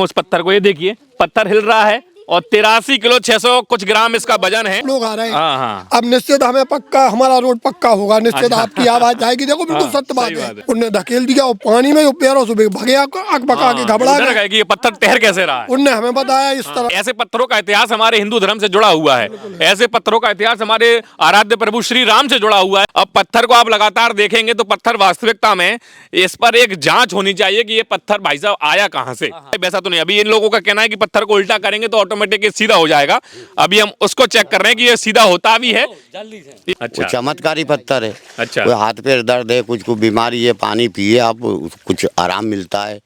उस पत्थर को, ये देखिए पत्थर हिल रहा है और 83 किलो 600 कुछ ग्राम इसका वजन है। लोग आ रहे हैं। हाँ हाँ। अब निश्चित हमें पक्का हमारा रोड पक्का होगा, निश्चित आपकी आवाज आएगी। देखो बिल्कुल हाँ, सत्य बात सही है। बात है। उनने धकेल दिया और पानी में पैरों से भगे अकबका के घबरा डर गए। गए कि ये पत्थर तैर कैसे रहा है। उनने हमें बताया इस तरह। ऐसे पत्थरों का इतिहास हमारे हिंदू धर्म से जुड़ा हुआ है। ऐसे पत्थरों का इतिहास हमारे आराध्य प्रभु श्री राम से जुड़ा हुआ है। अब पत्थर को आप लगातार देखेंगे तो पत्थर वास्तविकता में इस पर एक जांच होनी चाहिए कि ये पत्थर भाई साहब आया कहां से। वैसा तो नहीं, अभी इन लोगों का कहना है कि पत्थर को उल्टा करेंगे तो ऑटोमेटिक सीधा हो जाएगा। अभी हम उसको चेक कर रहे हैं कि ये सीधा होता भी है। अच्छा, वो चमत्कारी पत्थर है। अच्छा। कोई हाथ पैर दर्द है, कुछ को बीमारी है, पानी पिए आप, कुछ आराम मिलता है।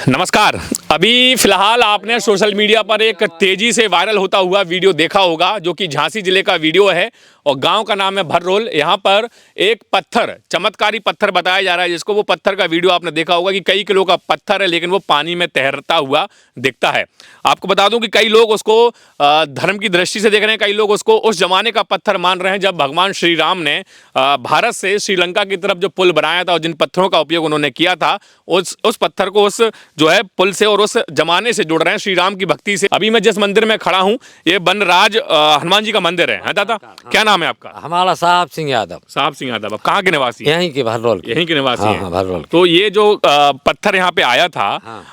नमस्कार। अभी फिलहाल आपने सोशल मीडिया पर एक तेजी से वायरल होता हुआ वीडियो देखा होगा, जो कि झांसी जिले का वीडियो है और गांव का नाम है भररोल। यहाँ पर एक पत्थर, चमत्कारी पत्थर बताया जा रहा है जिसको, वो पत्थर का वीडियो आपने देखा होगा कि कई किलो का पत्थर है लेकिन वो पानी में तैरता हुआ दिखता है। आपको बता दूं कि कई लोग उसको धर्म की दृष्टि से देख रहे हैं, कई लोग उसको उस जमाने का पत्थर मान रहे हैं जब भगवान श्री राम ने भारत से श्रीलंका की तरफ जो पुल बनाया था और जिन पत्थरों का उपयोग उन्होंने किया था, उस पत्थर को उस जो है पुल से और उस जमाने से जोड़ रहे हैं, श्री राम की भक्ति से। अभी मैं जिस मंदिर में खड़ा हूँ ये वनराज हनुमान जी का मंदिर है दादा? क्या नाम है आपका? हमारा साहब सिंह यादव। साहब सिंह यादव। आप कहाँ के निवासी हैं? यहीं के भररोल। यहीं के निवासी हाँ, हैं। हाँ, भररोल। तो ये जो पत्थर यहाँ पे आया था,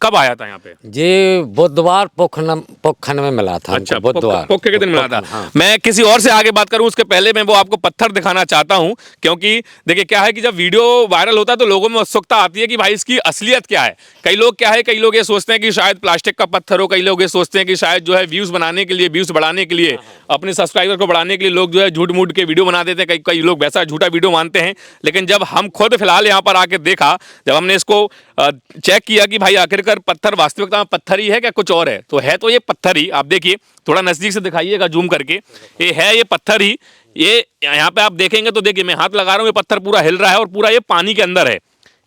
कब आया था यहाँ पे? ये बुधवार पोखन में मिला था। अच्छा, बुधवार पोखे के दिन मिला था। हाँ। मैं मैं किसी और से आगे बात करूं उसके पहले मैं वो आपको पत्थर दिखाना चाहता हूं, क्योंकि देखिए क्या है कि जब वीडियो वायरल होता है तो लोगों में उत्सुकता आती है कि भाई इसकी असलियत क्या है। कई लोग क्या है, कई लोग ये सोचते हैं कि शायद प्लास्टिक का पत्थर हो, कई लोग ये सोचते हैं कि शायद जो है व्यूज बनाने के लिए, व्यूज बढ़ाने के लिए, अपने सब्सक्राइबर को बढ़ाने के लिए लोग जो है झूठ मूठ के वीडियो बना देते हैं। कई लोग वैसा झूठा वीडियो मानते हैं। लेकिन जब हम खुद फिलहाल यहाँ पर आके देखा, जब हमने इसको चेक किया कि भाई आखिरकार पत्थर वास्तविकता में पत्थर ही है क्या कुछ और है, तो ये पत्थर ही। आप देखिए, थोड़ा नजदीक से दिखाइएगा जूम करके, ये पत्थर ही। ये यहाँ पे आप देखेंगे तो देखिए मैं हाथ लगा रहा हूँ, ये पत्थर पूरा हिल रहा है और पूरा ये पानी के अंदर है।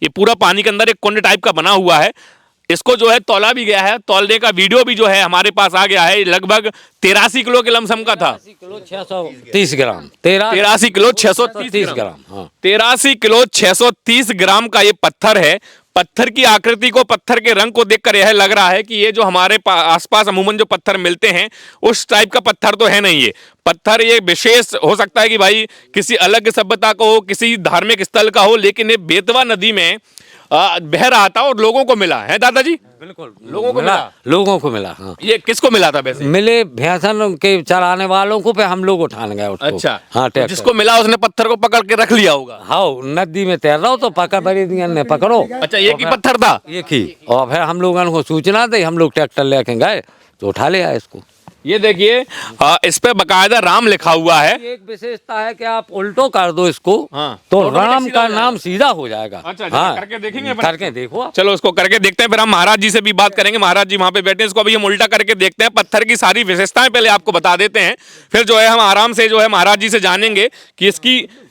ये पूरा पानी के अंदर एक कुंड टाइप का बना हुआ है। इसको जो है तौला भी गया है, तौलने का वीडियो भी जो है हमारे पास आ गया है। लगभग 83 किलो के लमसम का था। 630 ग्राम। 83 किलो 630 ग्राम। 83 किलो 630 ग्राम का ये पत्थर है। पत्थर की आकृति को, पत्थर के रंग को देखकर यह लग रहा है कि ये जो हमारे आसपास अमूमन जो पत्थर मिलते हैं उस टाइप का पत्थर तो है नहीं। ये पत्थर ये विशेष हो सकता है कि भाई किसी अलग सभ्यता का हो, किसी धार्मिक स्थल का हो, लेकिन ये बेतवा नदी में बह रहा था और लोगों को मिला है दादाजी। बिल्कुल लोगों को मिला। लोगों को मिला। हाँ। ये किसको मिला था वैसे? मिले भैंसन के चराने वालों को, पे हम लोग उठाने गए उसको। अच्छा। हाँ, तो जिसको मिला उसने पत्थर को पकड़ के रख लिया होगा। हाँ, नदी में तैर रहा हो तो पकड़ बड़ी ने पकड़ो। अच्छा, एक ही पत्थर था? एक ही। और फिर हम लोगों को सूचना दी, हम लोग ट्रैक्टर लेके गए तो उठा ले आए इसको। ये देखिए इस पे बकायदा राम लिखा हुआ है। एक विशेषता है कि आप उल्टो कर दो इसको, हाँ, तो तो राम का नाम सीधा हो जाएगा। अच्छा, हाँ, करके देखेंगे, करके देखो आप। चलो उसको करके देखते हैं, फिर हम महाराज जी से भी बात करेंगे। महाराज जी वहां पे बैठे हैं, इसको अभी हम उल्टा करके देखते हैं। पत्थर की सारी विशेषताएं पहले आपको बता देते हैं, फिर जो है हम आराम से जो है महाराज जी से जानेंगे कि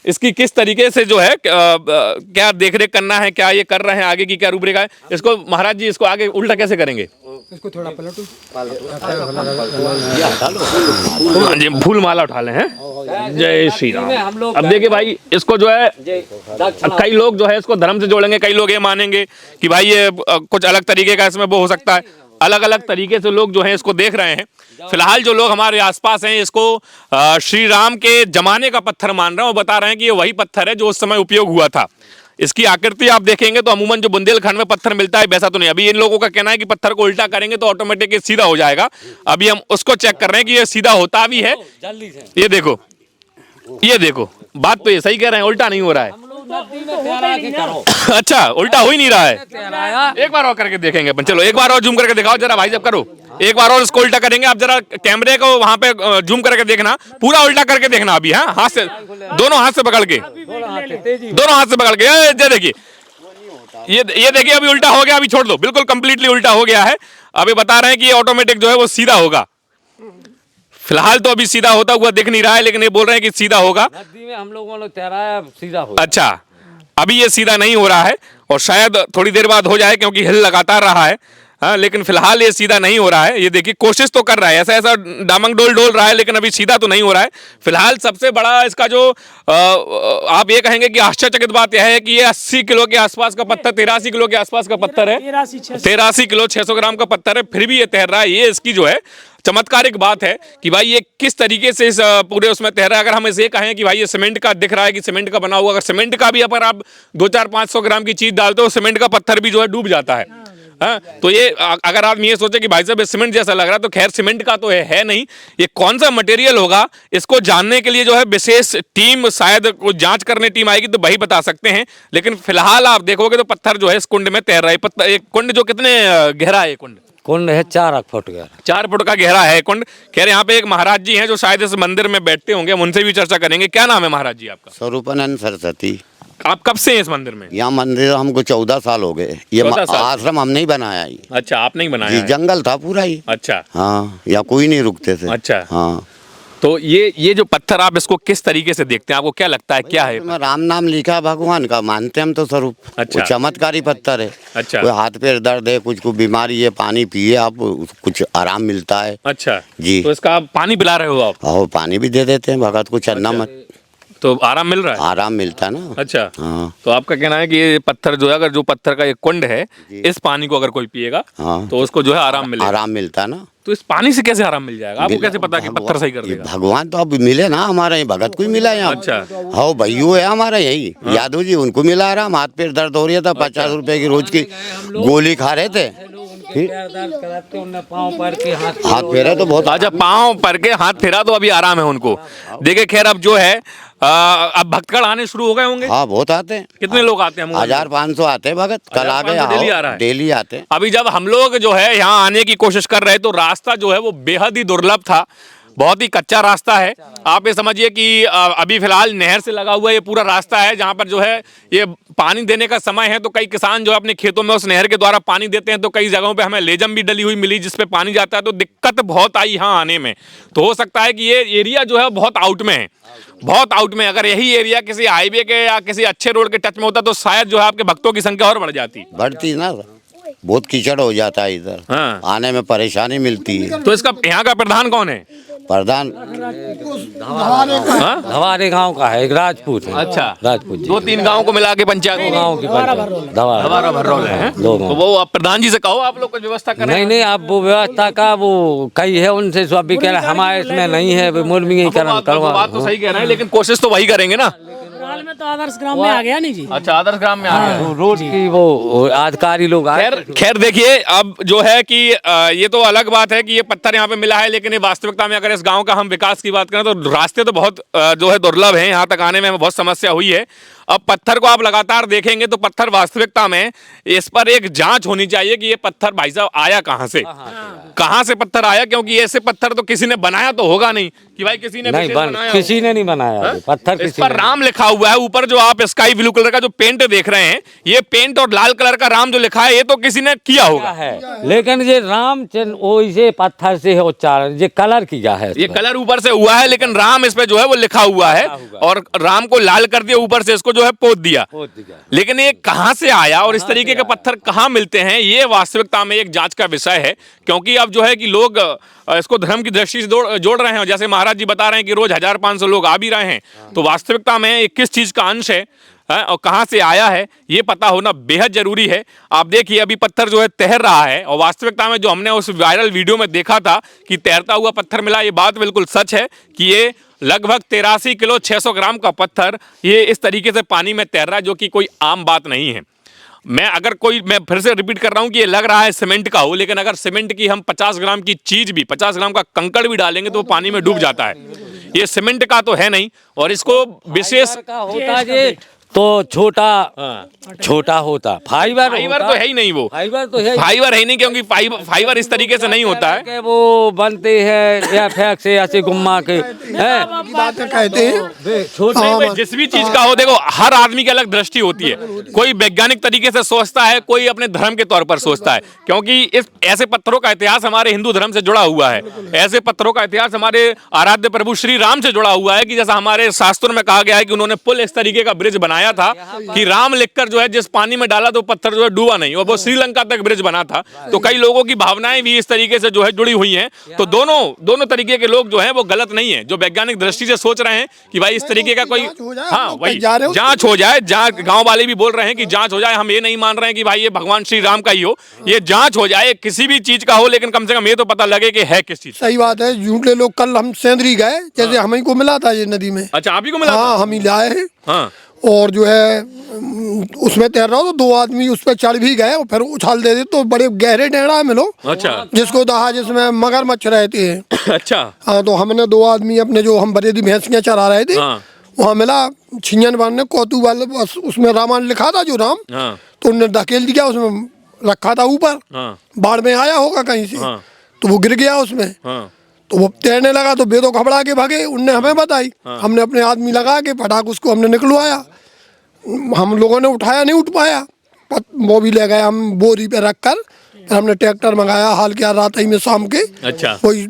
इसकी किस तरीके से जो है क्या देखरेख करना है, क्या ये कर रहे हैं, आगे की क्या रूपरेखा है। इसको महाराज जी इसको आगे उल्टा कैसे करेंगे? इसको थोड़ा पलटो। हाँ जी, फूल माला उठा ले हैं। जय श्री राम। अब देखिए भाई, इसको जो है कई लोग जो है इसको धर्म से जोड़ेंगे, कई लोग ये मानेंगे कि भाई ये कुछ अलग तरीके का इसमें वो हो सकता है। अलग अलग तरीके से लोग जो हैं इसको देख रहे हैं। फिलहाल जो लोग हमारे आसपास हैं इसको श्री राम के जमाने का पत्थर मान रहे हैं और बता रहे हैं कि ये वही पत्थर है जो उस समय उपयोग हुआ था। इसकी आकृति आप देखेंगे तो अमूमन जो बुंदेलखंड में पत्थर मिलता है वैसा तो नहीं। अभी इन लोगों का कहना है कि पत्थर को उल्टा करेंगे तो ऑटोमेटिक ये सीधा हो जाएगा। अभी हम उसको चेक कर रहे हैं कि ये सीधा होता भी है। ये देखो, ये देखो, बात तो ये सही कह रहे हैं, उल्टा नहीं हो रहा है। अच्छा, उल्टा हो ही नहीं रहा है। एक बार और करके देखेंगे अपन। चलो एक बार और जूम करके दिखाओ जरा भाई, जब करो एक बार और इसको उल्टा करेंगे। आप जरा कैमरे को वहां पे जूम करके देखना, पूरा उल्टा करके देखना अभी। हाँ, हाथ से, दोनों हाथ से पकड़ के, दोनों हाथ से पकड़ के। ये देखिए, ये देखिए अभी उल्टा हो गया। अभी छोड़ दो, बिल्कुल कंप्लीटली उल्टा हो गया है। अभी बता रहे हैं कि ये ऑटोमेटिक जो है वो सीधा होगा। फिलहाल तो अभी सीधा होता हुआ दिख नहीं रहा है, लेकिन ये बोल रहे हैं कि सीधा होगा। नदी में हम लोगों ने तैराया, सीधा होगा। अच्छा, अभी ये सीधा नहीं हो रहा है और शायद थोड़ी देर बाद हो जाए, क्योंकि हिल लगातार रहा है। हाँ, लेकिन फिलहाल ये सीधा नहीं हो रहा है। ये देखिए कोशिश तो कर रहा है, ऐसा ऐसा डामंग डोल रहा है, लेकिन अभी सीधा तो नहीं हो रहा है। फिलहाल सबसे बड़ा इसका जो आप ये कहेंगे कि आश्चर्यचकित बात यह है कि ये 80 किलो के आसपास का पत्थर, 83 किलो के आसपास का पत्थर है, 83 किलो 600 ग्राम का पत्थर है, फिर भी ये तैर रहा है। ये इसकी जो है चमत्कारिक बात है कि भाई ये किस तरीके से इस पूरे उसमें तैर रहा है। अगर हम इसे कहें कि भाई ये सीमेंट का दिख रहा है कि सीमेंट का बना हुआ, अगर सीमेंट का भी अगर आप 200-500 ग्राम की चीज डालते हो, सीमेंट का पत्थर भी जो है डूब जाता है। हाँ, तो ये अगर आप ये सोचे कि भाई साहब सीमेंट जैसा लग रहा है, तो खैर सीमेंट का तो है नहीं। ये कौन सा मटेरियल होगा, इसको जानने के लिए जो है विशेष टीम, शायद कोई जांच करने टीम आएगी तो वही बता सकते हैं। लेकिन फिलहाल आप देखोगे तो पत्थर जो है इस कुंड में तैर रहा है। पत्थर, एक कुंड जो कितने गहरा है, कुंड कुंड है 4 फुट गहरा, 4 फुट का गहरा है कुंड। खैर यहाँ पे एक महाराज जी हैं जो शायद इस मंदिर में बैठते होंगे, हम उनसे भी चर्चा करेंगे। क्या नाम है महाराज जी आपका? स्वरूपानंद सरस्वती। आप कब से हैं इस मंदिर में? यहाँ मंदिर हमको 14 साल हो गए। ये 14 साल? आश्रम हमने ही बनाया ही। अच्छा, आप नहीं बनाया जी, है? जंगल था पूरा ही। अच्छा हाँ, यहाँ कोई नहीं रुकते थे। अच्छा। हाँ, तो ये जो पत्थर, आप इसको किस तरीके से देखते हैं, आपको क्या लगता है क्या है? इसमें राम नाम लिखा है भगवान का, मानते हम तो स्वरूप। अच्छा। वो चमत्कारी पत्थर है। अच्छा। कोई हाथ पैर दर्द है, कुछ को बीमारी है, पानी पिए आप, कुछ आराम मिलता है। अच्छा जी। तो इसका आप पानी पिला रहे हो आप? और पानी भी दे देते हैं भगत को, चलना मत, तो आराम मिल रहा है? आराम मिलता है ना। अच्छा। हाँ। तो आपका कहना है कि ये पत्थर जो है, अगर जो पत्थर का ये कुंड है, इस पानी को अगर कोई पिएगा हाँ। तो उसको जो है आराम मिलेगा? आराम मिलता है ना। तो इस पानी से कैसे आराम मिल जाएगा? आपको कैसे पता कि पत्थर सही कर ये देगा? भगवान तो अब मिले ना हमारे, यहाँ भगत को ही मिला यहाँ। अच्छा। हाँ, भैयू है हमारा यही, यादव जी, उनको मिला आराम। हाथ पैर दर्द हो रहा था, 50 रुपए की रोज की गोली खा रहे थे। हाथ फेरा तो बहुत। अच्छा, पाँव पर के हाथ फेरा तो अभी आराम है उनको। देखिए खैर अब जो है अब भक्तगण आने शुरू हो गए होंगे? हाँ, बहुत आते हैं। कितने लोग आते हैं? 1500 आते हैं भगत। कल आ गए। 1500 डेली आ रहा है? डेली आते हैं। अभी जब हम लोग जो है यहाँ आने की कोशिश कर रहे, तो रास्ता जो है वो बेहद ही दुर्लभ था, बहुत ही कच्चा रास्ता है। आप ये समझिए कि अभी फिलहाल नहर से लगा हुआ ये पूरा रास्ता है, जहाँ पर जो है ये पानी देने का समय है, तो कई किसान जो है अपने खेतों में उस नहर के द्वारा पानी देते हैं। तो कई जगहों पे हमें लेजम भी डली हुई मिली जिसपे पानी जाता है, तो दिक्कत बहुत आई यहाँ आने में। तो हो सकता है कि ये एरिया जो है बहुत आउट में है, बहुत आउट में। अगर यही एरिया किसी हाईवे के या किसी अच्छे रोड के टच में होता तो शायद जो है आपके भक्तों की संख्या और बढ़ जाती। बढ़ती ना, बहुत कीचड़ हो जाता है इधर। हाँ। आने में परेशानी मिलती है। तो इसका यहाँ का प्रधान कौन है? प्रधान हाँ? हमारे गांव का है, एक राजपूत है। अच्छा, राजपूत जी। 2-3 गांव को मिला के पंचायत गांव की हमारा भर्रोल है। दो गांव। तो वो आप प्रधान जी से कहो, आप लोग कुछ व्यवस्था करें। नहीं नहीं, आप वो व्यवस्था का वो कही है उनसे, सब भी कह रहे हमारे इसमें नहीं है, मुर्मीकरण करवा। बात तो सही कह रहे हैं, लेकिन कोशिश तो वही करेंगे ना। हाल में तो आदर्श ग्राम में आ गया नहीं जी। अच्छा, आदर्श ग्राम में आ गया। रोड की वो अधिकारी लोग आए। खैर देखिए, अब जो है कि ये तो अलग बात है कि ये पत्थर यहाँ पे मिला है, लेकिन ये वास्तविकता में अगर इस गांव का हम विकास की बात करें तो रास्ते तो बहुत जो है दुर्लभ हैं। यहाँ तक आने में बहुत समस्या हुई है। अब पत्थर को आप लगातार देखेंगे तो पत्थर वास्तविकता में इस पर एक जांच होनी चाहिए कि ये पत्थर भाई साहब आया कहाँ से, कहाँ से पत्थर आया, क्योंकि ऐसे पत्थर तो किसी ने बनाया तो होगा नहीं कि भाई किसी ने नहीं बनाया, किसी ने नहीं बनाया पत्थर। इस पर राम लिखा हुआ है ऊपर, जो आप स्काई ब्लू कलर का जो पेंट देख रहे हैं, ये पेंट और लाल कलर का राम जो लिखा है, ये तो किसी ने किया होगा है। लेकिन ये रामचंद्र वैसे पत्थर से है उच्चारण, ये कलर किया है, ये कलर ऊपर से हुआ है, लेकिन राम इस पे जो है वो लिखा हुआ है, और राम को लाल कर दिया, ऊपर से इसको जो है पोत दिया। लेकिन ये कहां से आया और इस तरीके के पत्थर कहां मिलते हैं, ये वास्तविकता में एक जांच का विषय है। क्योंकि अब जो है कि लोग इसको धर्म की दृष्टि से जोड़ रहे हैं, जैसे महाराज जी बता रहे हैं कि रोज 1500 लोग आ भी रहे हैं, तो वास्तविकता में ये किस चीज का अंश है और कहां से आया है, ये पता होना बेहद जरूरी है। आप देखिए अभी पत्थर जो है तैर रहा है, और वास्तविकता में जो हमने उस वायरल वीडियो में देखा था कि तैरता हुआ पत्थर मिला, ये बात बिल्कुल सच है कि ये लगभग 83 किलो 600 ग्राम का पत्थर ये इस तरीके से पानी में तैर रहा है, जो कि कोई आम बात नहीं है। मैं फिर से रिपीट कर रहा हूं कि ये लग रहा है सीमेंट का हो, लेकिन अगर सीमेंट की हम 50 ग्राम की चीज भी, 50 ग्राम का कंकड़ भी डालेंगे तो वो पानी में डूब जाता है। ये सीमेंट का तो है नहीं, और इसको विशेष होता है तो छोटा होता फाइबर तो है ही नहीं, वो फाइबर तो है, फाइबर है ही नहीं, क्योंकि फाइबर इस तरीके से नहीं होता है कि वो बनते हैं या फैक से ऐसे गुम्मा के बातें कहते हैं। छोटे जिस भी चीज का हो, देखो हर आदमी की अलग दृष्टि होती है। कोई वैज्ञानिक तरीके से सोचता है, कोई अपने धर्म के तौर पर सोचता है, क्योंकि इस ऐसे पत्थरों का इतिहास हमारे हिंदू धर्म से जुड़ा हुआ है। ऐसे पत्थरों का इतिहास हमारे आराध्य प्रभु श्री राम से जुड़ा हुआ है, कि जैसा हमारे शास्त्रों में कहा गया है कि उन्होंने पुल इस तरीके का ब्रिज बनाया बनाया था कि राम लिखकर जो है जिस पानी में डाला तो पत्थर जो है डूबा नहीं, और वो श्रीलंका तक ब्रिज बना था। तो कई लोगों की भावनाएं भी इस तरीके से जो है जुड़ी हुई हैं। तो दोनों तरीके के लोग जो हैं वो गलत नहीं है, जो वैज्ञानिक दृष्टि से सोच रहे हैं कि भाई इस तरीके का कोई हाँ वही जांच हो जाए, गांव वाले भी बोल रहे हैं कि जांच हो जाए। हम ये नहीं मान रहे हैं कि भाई ये भगवान श्री राम का ही हो, ये जांच हो जाए किसी भी चीज का हो, लेकिन कम से कम ये तो पता लगे कि है किस चीज। सही बात है, झूठे लोग। कल हम सेंदरी गए, जैसे हमें को मिला था ये नदी में। अच्छा, आप ही को मिला? हाँ, हम ही लाए हैं। हाँ, और जो है उसमें तैर रहा हो तो दो आदमी उस पर चढ़ भी गए और फिर उछाल दे तो बड़े गहरे डेढ़ा में लो। अच्छा, जिसको दहा जिसमें मगरमच्छ रहते हैं। अच्छा, हाँ, तो हमने दो आदमी अपने जो हम बरेदी भैंसियाँ चरा रहे थे, हाँ, वहाँ मिला छिंजन बांधने कौतूहल, उसमें रामायण लिखा था जो राम, हाँ, तो उन्होंने धकेल दिया, उसमें रखा था ऊपर, हाँ, बाढ़ में आया होगा कहीं से, हाँ, तो वो गिर गया उसमें। हाँ, तो वो तैरने लगा तो बेदो घबरा के भागे, उनने हमें बताई। हमने अपने आदमी लगा के फटाक उसको हमने निकलवाया। हम लोगों ने उठाया, नहीं उठ पाया, वो भी ले गए हम बोरी पे रख कर। फिर हमने ट्रैक्टर मंगाया, हाल क्या रात ही में शाम के। अच्छा, कोई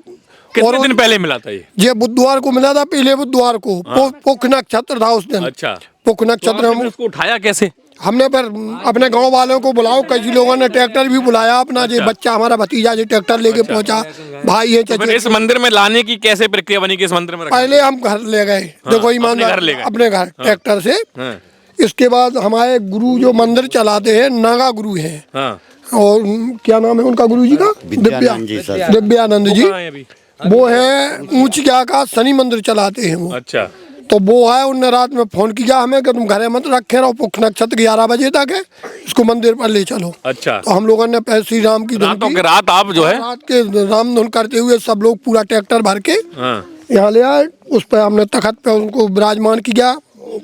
कितने दिन पहले मिला था ये बुधवार को मिला था, पहले बुधवार को। पुख नक्षत्र था उस दिन। अच्छा, पुख नक्षत्र तो हम आपने उसको उठाया कैसे? हमने फिर अपने गांव वालों को बुलाओ, कई लोगों ने ट्रैक्टर भी बुलाया अपना। जो बच्चा हमारा भतीजा जो ट्रैक्टर लेके पहुंचा, भाई है फिर चचे। इस मंदिर में लाने की कैसे प्रक्रिया बनी कि इस मंदिर में रखा? पहले हम घर ले गए, देखो ईमानदार, अपने घर ट्रैक्टर से। हाँ, इसके बाद हमारे गुरु जो मंदिर चलाते हैं, नागा गुरु हैं, हाँ, और क्या नाम है उनका गुरु जी का? विद्यानंद जी सर। दिव्यानंद जी। कहाँ है अभी? वो है ऊंच क्या का शनि मंदिर चलाते हैं वो। अच्छा, तो वो है, उनने रात में फोन किया हमें कि तुम घरे मत रखे रहो, पुख नक्षत्र 11 बजे तक है, इसको मंदिर पर ले चलो। अच्छा, तो हम लोगों ने श्री राम की धुन रातों की, के रात आप जो है रात के राम धुन करते हुए सब लोग पूरा ट्रैक्टर भर के हाँ, यहाँ ले आए। उस पर हमने तखत पे उनको विराजमान किया,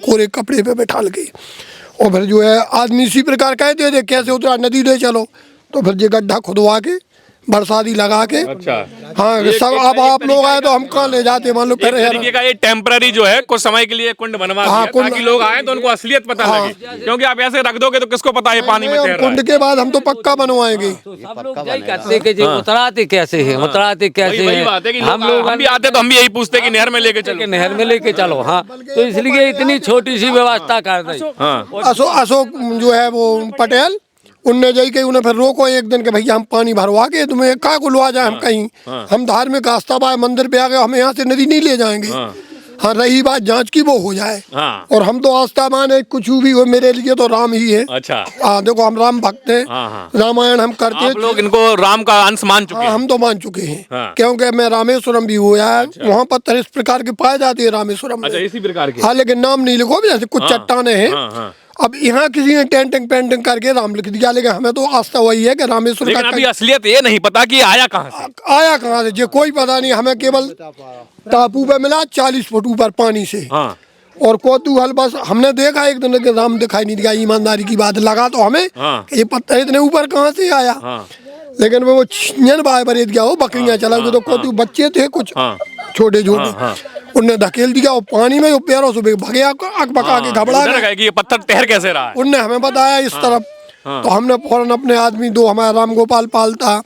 कोरे कपड़े पे बैठा के। और फिर जो है आदमी इसी प्रकार कहते थे कैसे उतरा, नदी ले चलो। तो फिर ये गड्ढा खुदवा के बरसाती लगा के। अच्छा, हाँ, सब अब आप लोग आए तो हम कहाँ ले जाते, मान लो एक तरीके का ये टेम्पररी जो है कुछ समय के लिए कुंड बनवा हाँ, दिया ताकि लोग आए तो उनको असलियत पता लगे, क्योंकि आप ऐसे रख दोगे तो किसको पता है पानी में तैर रहा कुंड है। के बाद हम तो पक्का बनवाएंगे। सब लोग यही कहते कि जी उतराते कैसे है, उतराते कैसे वही है। बात है कि हम लोग लोग हम भी आते तो हम भी यही पूछते कि नहर में लेके चलो, नहर में लेके चलो। हाँ, तो इसलिए इतनी छोटी सी व्यवस्था कर दी। हाँ, अशोक जो है वो पटेल, उनने जाई के उन्हें फिर रोको एक दिन के भैया हम पानी भरवा के तुम्हें का को लुआ जाए। हम कहीं हम धार्मिक आस्था पाए मंदिर पे आ गए, हमें यहाँ से नदी नहीं ले जाएंगे। हाँ, रही बात जांच की, वो हो जाए। हाँ, और हम तो आस्था माने, कुछ भी हो मेरे लिए तो राम ही है। अच्छा, हाँ, देखो हम राम भक्त हैं, रामायण हम करते आप लोग इनको राम का अंश मान चुके हैं। हैं? हम तो मान चुके हैं, हाँ। क्योंकि मैं रामेश्वरम भी हुआ है। वहाँ पत्थर इस प्रकार के पाए जाते हैं रामेश्वरम अच्छा, में। इसी प्रकार के? हाँ, लेकिन नाम नहीं लिखो, जैसे कुछ चट्टाने हैं। हाँ, हाँ। अब यहाँ किसी ने पेंटिंग करके राम लिख दिया, लेकिन हमें तो आस्था वही है कि रामेश्वर लेकिन अभी असलियत ये नहीं पता कि आया कहाँ से। आया कहाँ से, जो कोई पता नहीं। हमें केवल टापू पे मिला 40 फुट ऊपर पानी से। हाँ, और कौतूहल बस हमने देखा एक दिन के राम दिखाई नहीं दिया, ईमानदारी की बात लगा तो हमें हाँ। कि ये पत्थर इतने ऊपर कहाँ से आया। हाँ, लेकिन वो छिंजन बाय बरेत गया हो, बकरियां चला गई, तो कौतूहल बच्चे थे कुछ छोटे छोटे, उनने धकेल दिया और पानी में पैरों से भगे अकबका के घबरा गए कि ये पत्थर तैर कैसे रहा है। उनने हमें बताया इस तरफ। तो हमने फौरन अपने आदमी दो, हमारा राम गोपाल पालता,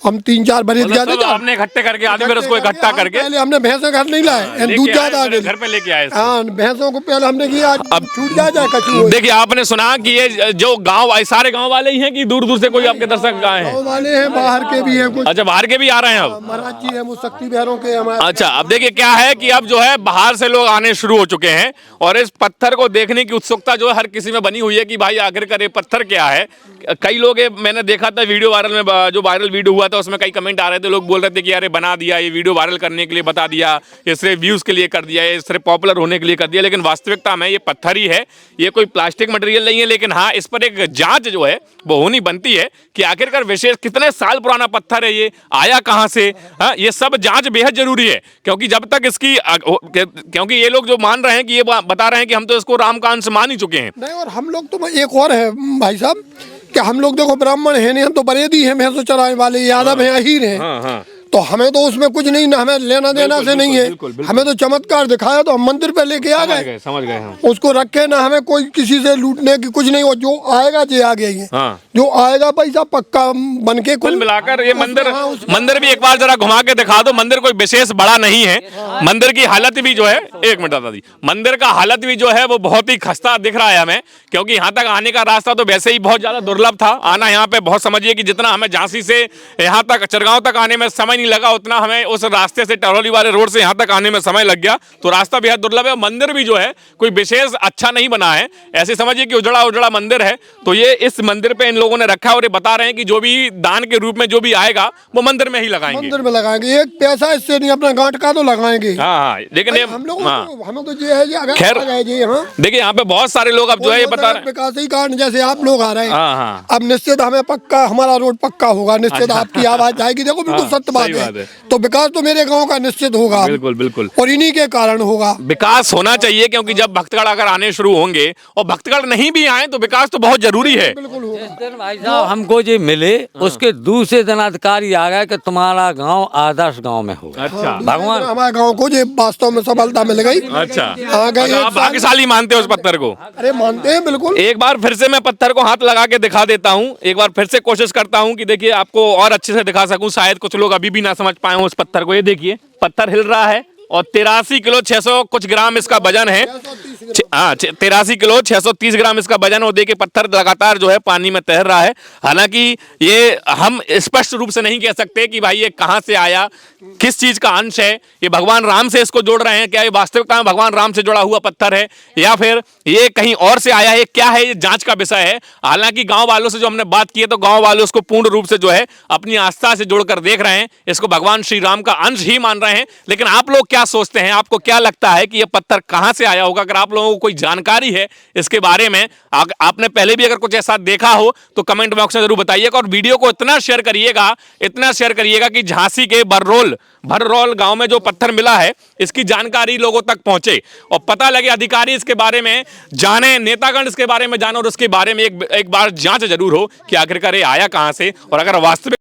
हम 3-4 बरेत गए थे। आपने इकट्ठे करके आदमी फिर उसको इकट्ठा करके पहले हमने भैंसे घर नहीं लाए, दूध ज्यादा घर पे लेके आए। हाँ, भैंसों को पहले हमने किया, अब छूट जाए कछुआ। देखिए, आपने सुना कि ये जो गांव सारे गांव वाले ही हैं कि दूर दूर से कोई आपके दर्शक आए हैं? गाँव वाले हैं, बाहर के भी हैं कुछ। अच्छा, बाहर के भी आ रहे हैं अब? महाराज जी हैं वो शक्ति भैरों के हमारे। अच्छा, अब देखिए क्या है कि अब जो है बाहर से लोग आने शुरू हो चुके हैं और इस पत्थर को देखने की उत्सुकता जो है हर किसी में बनी हुई है कि भाई आखिरकार ये पत्थर क्या है। कई लोग, मैंने देखा था वीडियो वायरल में, जो वायरल वीडियो हुआ था उसमें कई कमेंट आ रहे थे, लोग बोल रहे थे कि यार बना दिया, ये वीडियो वायरल करने के लिए बता दिया, ये सिर्फ व्यूज के लिए कर दिया, ये सिर्फ पॉपुलर होने के लिए कर दिया। लेकिन वास्तविकता में ये पत्थर ही है, ये कोई प्लास्टिक मटेरियल नहीं है। लेकिन हाँ, इस पर एक जांच जो है वो होनी बनती है कि आखिरकार विशेष कितने साल पुराना पत्थर है, ये आया कहाँ से। हाँ, ये सब जांच बेहद जरूरी है, क्योंकि जब तक इसकी, क्योंकि ये लोग जो मान रहे हैं कि ये बता रहे हैं कि हम तो इसको राम का अंश मान ही चुके हैं। नहीं, और हम लोग तो एक और है भाई साहब कि हम लोग देखो ब्राह्मण है नहीं, हम तो बरेदी हैं, भैंसों चराने वाले, यादव हैं, अहीर हैं। तो हमें तो उसमें कुछ नहीं, ना हमें लेना देना से नहीं है, हमें तो चमत्कार दिखाया तो हम मंदिर पे लेके आ गए, समझ गए हम। उसको रखे ना, हमें कोई किसी से लूटने की कुछ नहीं, और जो आएगा जे आ गया, हाँ। जो आएगा पैसा पक्का बन के कुल मिलाकर ये मंदिर भी एक बार जरा घुमा के दिखा दो। मंदिर कोई विशेष बड़ा नहीं है, मंदिर की हालत भी जो है, एक मिनट दादाजी, मंदिर का हालत भी जो है वो बहुत ही खस्ता दिख रहा है हमें, क्योंकि यहाँ तक आने का रास्ता तो वैसे ही बहुत ज्यादा दुर्लभ था। आना यहाँ पे बहुत, समझिए कि जितना हमें झांसी से यहाँ तक चरगांव तक आने में समय नहीं लगा, उतना हमें उस रास्ते से टरौली वाले रोड से यहाँ तक आने में समय लग गया। तो रास्ता बेहद दुर्लभ है। मंदिर भी जो है कोई विशेष अच्छा नहीं बना है, ऐसे समझिए कि उजड़ा उजड़ा मंदिर है। तो ये इस मंदिर पे इन लोगों ने रखा है और ये बता रहे हैं कि जो भी दान के रूप में जो भी आएगा वो मंदिर में ही लगाएंगे, मंदिर में लगाएंगे, एक पैसा इससे नहीं, अपना गांठ का तो लगाएंगे। हाँ, लेकिन ये हम लोग हाँ, हमें तो ये है जी, अगर खैर, आ गए जी, हाँ, देखिए यहाँ पे बहुत सारे लोग अब जो है ये बता रहे हैं, विकास ही कारण जैसे आप लोग आ रहे हैं, हाँ, हाँ। अब निश्चित हमें पक्का, हमारा रोड पक्का होगा निश्चित, आपकी आवाज जाएगी, देखो बिल्कुल हाँ, सत्य बात सही बात है। है। तो विकास तो मेरे गांव का निश्चित होगा, बिल्कुल बिल्कुल, और इन्हीं के कारण होगा। विकास होना चाहिए, क्योंकि जब भक्तगढ़ अगर आने शुरू होंगे और भक्तगढ़ नहीं भी आए तो विकास तो बहुत जरूरी है। बिल्कुल होगा। जिस दिन भाई साहब हमको जो मिले उसके दूसरे दिन अधिकारी आ गया कि तुम्हारा गांव आदर्श गांव में होगा। अच्छा, भगवान हमारे गांव को जो वास्तव में सफलता मिल गई। अच्छा, आ गए मतलब एक आप साल। भाग्यशाली मानते हो उस पत्थर को? अरे मानते हैं बिल्कुल। एक बार फिर से मैं पत्थर को हाथ लगा के दिखा देता हूँ, एक बार फिर से कोशिश करता हूँ कि देखिए आपको और अच्छे से दिखा सकूं, शायद कुछ लोग अभी भी ना समझ पाए हो उस पत्थर को। ये देखिए पत्थर हिल रहा है और 83 किलो 600 कुछ ग्राम इसका वजन है। हाँ, 83 किलो 630 ग्राम इसका वजन। और देखिए पत्थर लगातार जो है पानी में तैर रहा है। हालांकि ये हम स्पष्ट रूप से नहीं कह सकते कि भाई ये कहाँ से आया, किस चीज का अंश है। ये भगवान राम से इसको जोड़ रहे हैं, क्या ये वास्तविकता में भगवान राम से जुड़ा हुआ पत्थर है या फिर ये कहीं और से आया है, क्या है, ये जांच का विषय है। हालांकि गांव वालों से जो हमने बात की है तो गांव वाले उसको पूर्ण रूप से जो है अपनी आस्था से जोड़कर देख रहे हैं, इसको भगवान श्री राम का अंश ही मान रहे हैं। लेकिन आप लोग क्या सोचते हैं, आपको क्या लगता है कि ये पत्थर कहां से आया होगा? अगर आप लोगों को कोई जानकारी है इसके बारे में, आपने पहले भी अगर कुछ ऐसा देखा हो तो कमेंट बॉक्स में जरूर बताइएगा। और वीडियो को इतना शेयर करिएगा कि झांसी के भर्रोल गांव में जो पत्थर मिला है इसकी जानकारी लोगों तक पहुंचे और पता लगे, अधिकारी इसके बारे में जाने, नेतागण इसके बारे में जाने और उसके बारे में एक बार जांच जरूर हो कि आखिरकार ये आया कहां से। और अगर वास्तविक